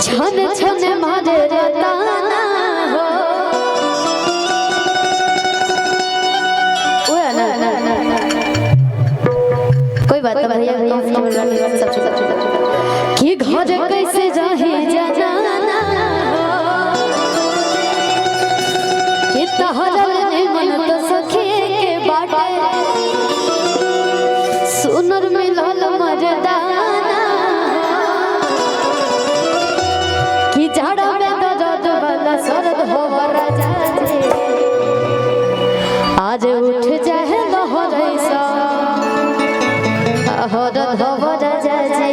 छन छन मारे रताना हो वो ना कोई बात नहीं भैया कि घर कैसे जाहे जाना कि तहरा ने मन तो सखी के बाटे सुनर मिलल मर्दाना कि झाड़ा में दर्द वाला सरद हो राजा जी आज उठ जाए लहरैसा हरद हो राजा जी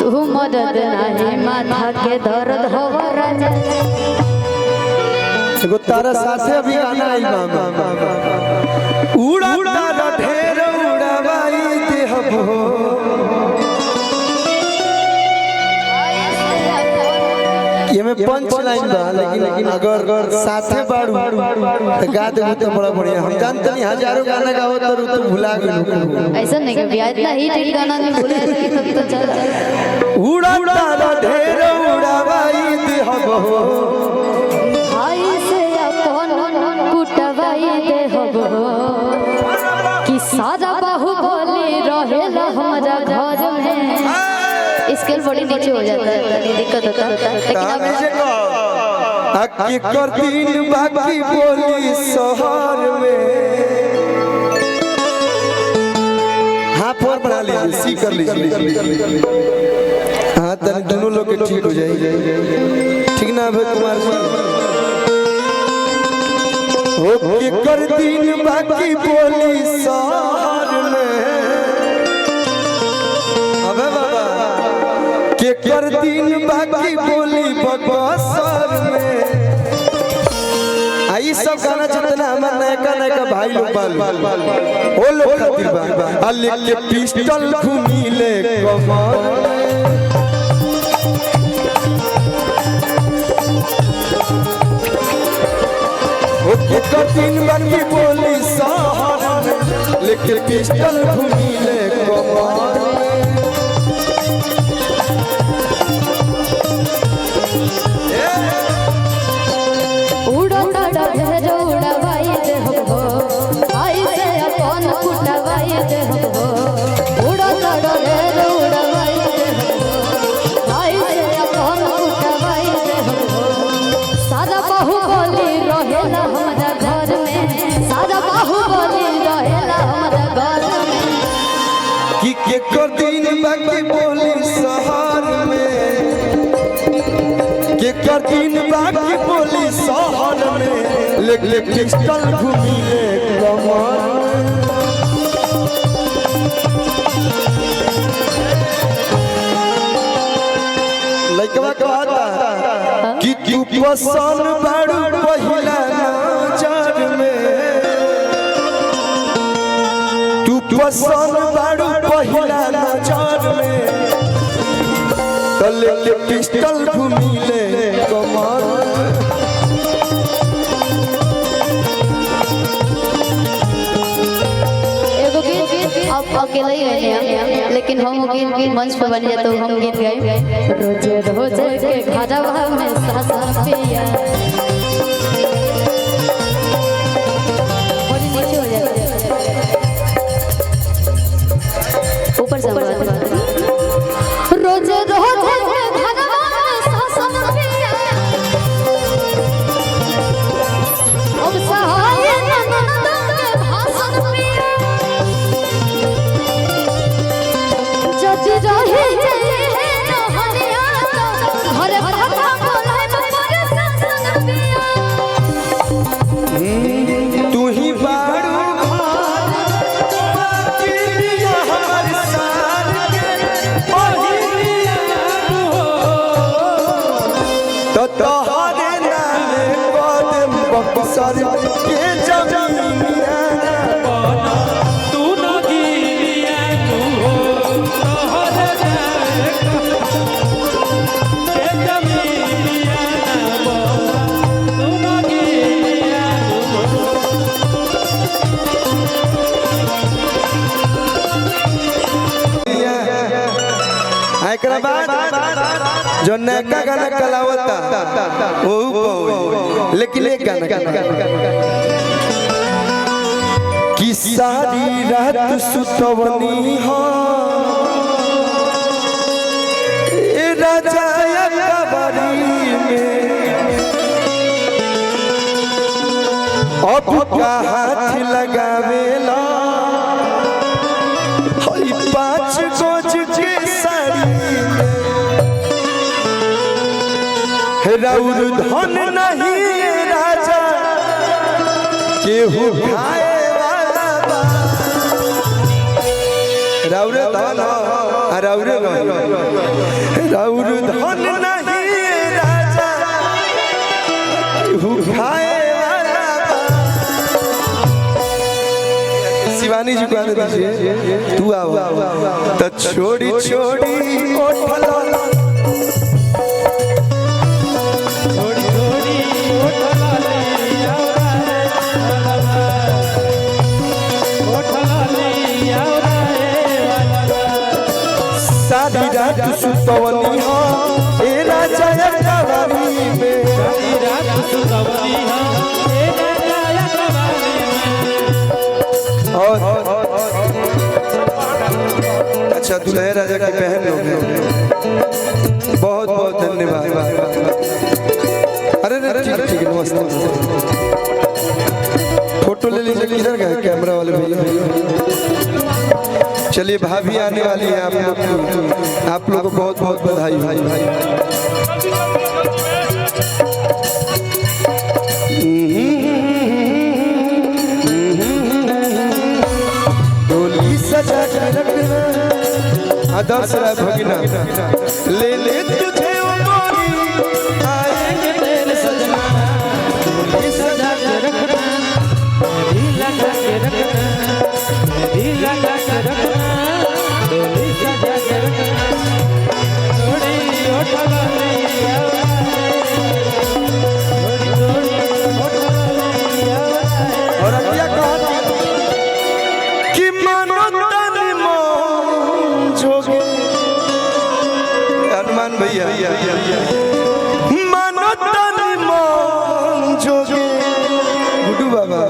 तू मदद नहीं माथा के दर्द हो राजा एगो तारा साथे अभी गाना आई मामा उड़ा तारा ढेर उड़ावाई देह भो ये में पंच लाइन बा लेकिन अगर साथे बाड़ू तो गा देबू तो बड़ा बढ़िया हम जानते नहीं हजारों गाना गाओ तो तू भुला गेलू ऐसा नहीं कि बियाह इतना हिट गाना नहीं भूले तब तो चल उड़ा तारा ढेर उड़ावाई देह भो भाई से अपन कुटवाई देह भो कि सारा बाहुबली रहेला हमारा घर में स्केल बड़ी नीचे हो जाता है दिक्कत होता है लेकिन अब अक्की कर दिन बाकी बोली शहर में हाँ फोर बना लीजिए सी कर लीजिए हाँ तन दोनों लोग ठीक हो जाए ठीक ना अभय कुमार जी हो के कर दिन बाकी बोली शहर में अबे बाबा के कर दिन बाकी बोली बकसर में आई सब गाना चलते ना हमार नयका नयका भाई लोग बाल ओ लोग खातिर बा अल्ले के पिस्टल घूमी ले कमर ओ के कर दिन बाकी बोली शहर में लेके पिस्टल घूमी ले कमर के कर दिन बाकी बोली शहर में के कर दिन बाकी बोली शहर में ले पिस्टल घूमी ले कमर लइकवा कहता कि तू पसंद बाड़ू पहिला नजर में तू पसंद बाड़ू पहिला नजर में तले के पिस्टल घूमी ले कमर एगो गीत अब अकेले ही गए लेकिन हम गीत मंच पर बन जाए तो हम गीत गाए रोजे रोजे के घरवा में सासा पिया बड़ी नीचे हो जाता है ऊपर से रोजे रोजे के घरवा में सासा पिया अब सहाय ननद के भाषण पिया जज रहे हरिया घर भगा बोले पर सासन पिया तू ही बाड़ू हमार सार के पहिलिया तो तोहरे नामे कदम बक्सर के जमीनिया तू न गिरिया तू हो तोहरे के जमीनिया तू न गिरिया एकरा बाद जो नया गाना कलावता वो लेकिन एक गाना कि सारी रात सुतवनी हो राजा कबरी में अब का हाथ लगावेला हई 5 गज के साड़ी राउर धन नहीं राजा केहू खाए वाला बा राउर धन राउर धन नहीं राजा केहू खाए वाला बा शिवानी जी को दीजिए तू आओ तो छोड़ी छोड़ी ओठला सारी रात सुतवनी हो ए राजा कबरी में सारी रात सुतवनी हो ए राजा कबरी में। और अच्छा दुल्हे राजा की बहन लोग हैं बहुत बहुत धन्यवाद अरे ठीक ठीक नमस्ते फोटो ले लीजिए किधर गए कैमरा वाले भैया चलिए भाभी आने वाली है आप लोग को बहुत बहुत बधाई भाई डोली सजा के रखना आदर्श राय भगिना ले ले तुझे ओ मोरी आएंगे तेरे सजना डोली सजा के रखना मेरी लगा के रखना मेरी लगा के रखना डोली सजा के रखना थोड़ी ओठला नहीं थोड़ी थोड़ी ओठला नहीं और अब क्या कहा कि मानो तन मन जोगे हनुमान भैया मानो तन मन जोगे गुड्डू बाबा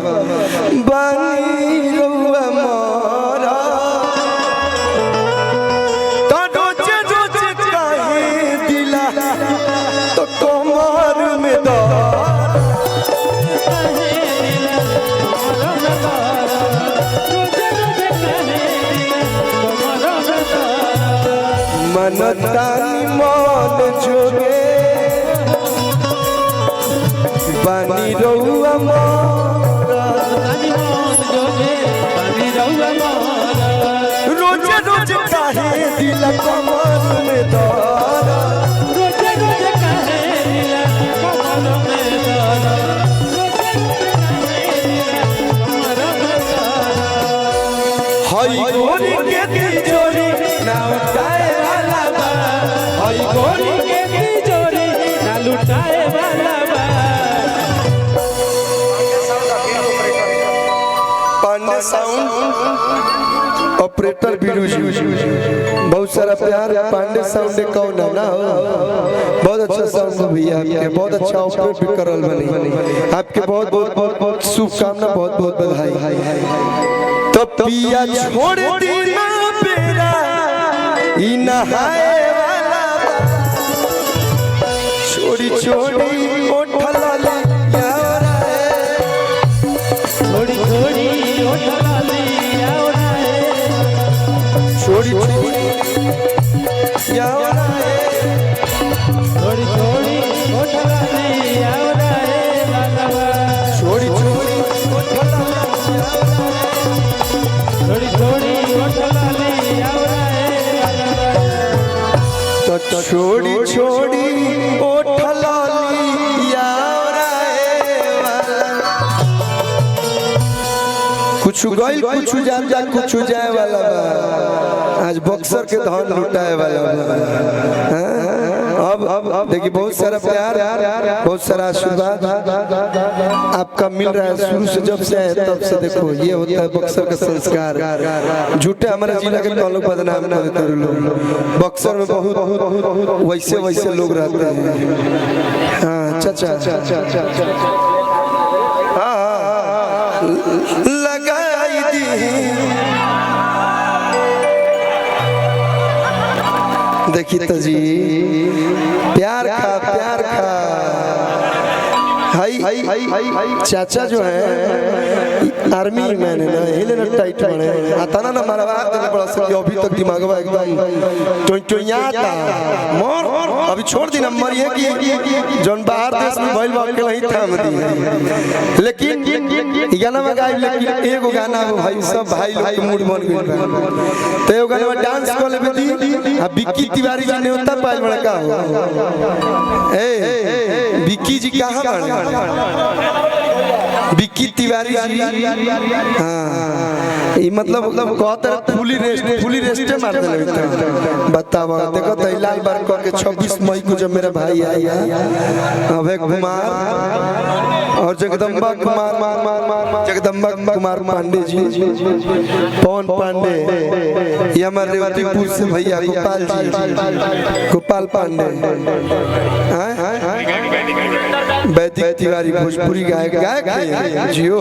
बानी रउआ मोरा तो रोजे रोजे काहे दिला तो कमर में दर्द मनतानी मन जोगे बानी रउआ मोरा रोजे रोजे काहे दिल कमर में दर्द हई गोरी के तिजोरी ना उठाए वाला बा हई गोरी के तिजोरी ना लुटाए वाला बा पांडे साउंड ऑपरेटर बीरू जी बहुत सारा प्यार पांडे साउंड कौन है ना बहुत अच्छा साउंड भैया आपके बहुत अच्छा ऑपरेट भी करल बनी आपके बहुत बहुत बहुत शुभकामना बहुत बहुत बधाई तो पिया छोड़ देना बेरा ई नहाए वाला छोड़ी छोड़ी ओठला ले यारा थोड़ी थोड़ी ओठला लिया छोड़ी छोड़ी यारा थोड़ी थोड़ी ओठला लिया छोड़ी छोड़ी ओठला थोड़ी थोड़ी ओठला लिया तो छोड़ी छोड़ी ओठला कुछ गइल कुछ जान जा कुछ जाए वाला बा आज बक्सर के धन लुटाए वाला बा अब अब देखिए बहुत सारा प्यार, बहुत सारा आशीर्वाद आपका मिल रहा है शुरू से, जब से आए तब से। देखो ये होता है बक्सर का संस्कार। झूठे हमारे जिला के लोग बदनाम ना होते लोग। बक्सर में बहुत वैसे वैसे लोग रहते हैं। हाँ चाचा लगाई दी। देखिए तो जी प्यार खा हाई चाचा जो है आर्मी मैंने ना हिले ना टाइट बने आता ना मरवा देने बड़ा सकी। अभी तक दिमाग में एकदम टोइयाता मोर अभी छोड़ दी नंबर ये कि जोन बाहर देश में भइल बा के नहीं थाम दी। लेकिन गाना में गाइब, लेकिन एगो गाना भाई सब भाई लोग के मूड बन गइल। तो एगो गाना में डांस कर लेबे दी। अब विक्की तिवारी जी ने उतना पाइल बड़ा का हो। ए विक्की जी कहां बने? विक्की तिवारी जी हाँ ये मतलब कहते फुली रेस्ट मार देले। बताओ देखो तो लाल बार करके 26 मई को जब मेरा भाई आया अभय कुमार और जगदम्बा कुमार पांडे जी, पवन पांडे, ये हमारे रेवतीपुर से भैया गोपाल पांडे, वैदिक तिवारी भोजपुरी गायक जियो।